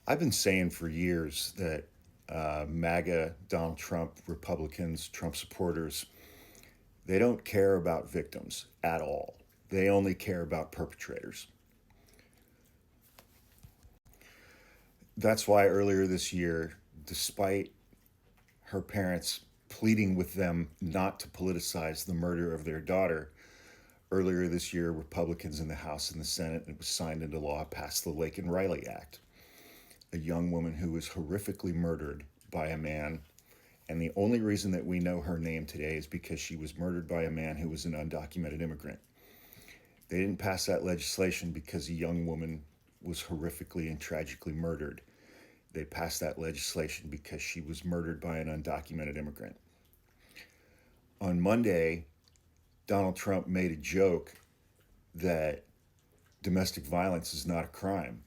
I've been saying for years that MAGA, Donald Trump, Republicans, Trump supporters, they don't care about victims at all. They only care about perpetrators. That's why earlier this year, despite her parents pleading with them not to politicize the murder of their daughter, earlier this year, Republicans in the House and the Senate, it was signed into law, passed the Lake and Riley Act, a young woman who was horrifically murdered by a man. And the only reason that we know her name today is because she was murdered by a man who was an undocumented immigrant. They didn't pass that legislation because a young woman was horrifically and tragically murdered. They passed that legislation because she was murdered by an undocumented immigrant. On Monday, Donald Trump made a joke that domestic violence is not a crime.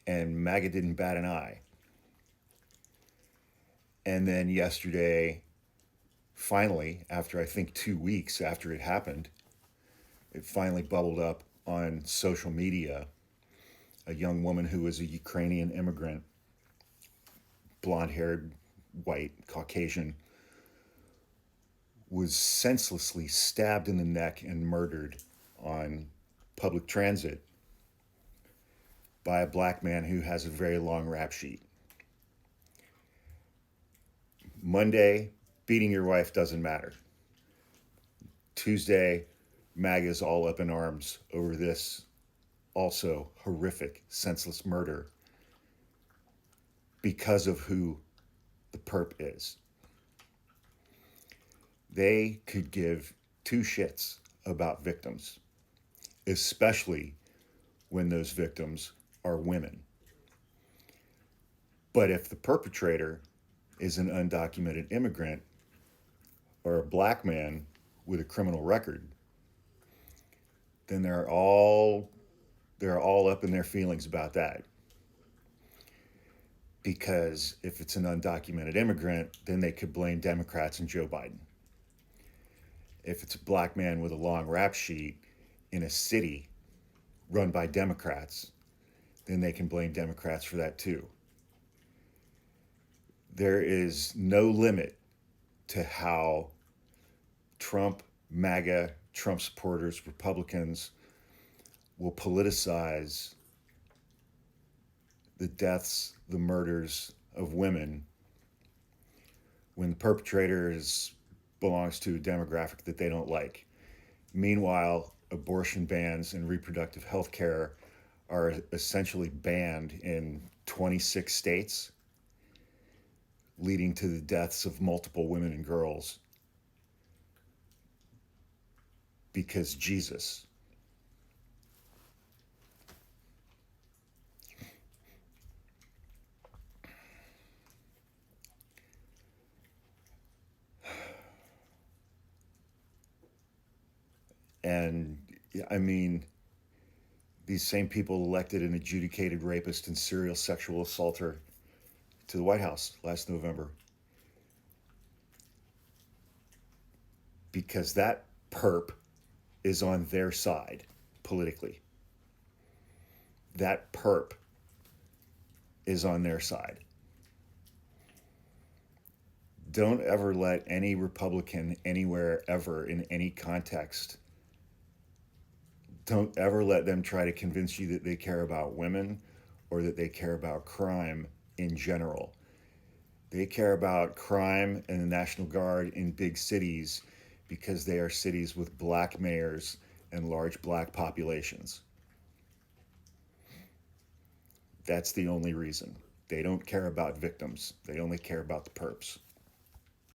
And MAGA didn't bat an eye. And then yesterday, finally, after I think 2 weeks after it happened, it finally bubbled up on social media. A young woman who was a Ukrainian immigrant, blonde-haired, white, Caucasian, was senselessly stabbed in the neck and murdered on public transit by a black man who has a very long rap sheet. Monday, beating your wife doesn't matter. Tuesday, MAGA's all up in arms over this also horrific, senseless murder because of who the perp is. They could give two shits about victims, especially when those victims are women. But if the perpetrator is an undocumented immigrant or a black man with a criminal record, then they're all up in their feelings about that. Because if it's an undocumented immigrant, then they could blame Democrats and Joe Biden. If it's a black man with a long rap sheet in a city run by Democrats, then they can blame Democrats for that too. There is no limit to how Trump, MAGA, Trump supporters, Republicans will politicize the deaths, the murders of women when the perpetrator belongs to a demographic that they don't like. Meanwhile, abortion bans and reproductive health care are essentially banned in 26 states, leading to the deaths of multiple women and girls because Jesus. And I mean, these same people elected an adjudicated rapist and serial sexual assaulter to the White House last November because that perp is on their side politically. That perp is on their side. Don't ever let any Republican anywhere, ever, in any context, don't ever let them try to convince you that they care about women or that they care about crime in general. They care about crime and the National Guard in big cities because they are cities with black mayors and large black populations. That's the only reason. They don't care about victims. They only care about the perps.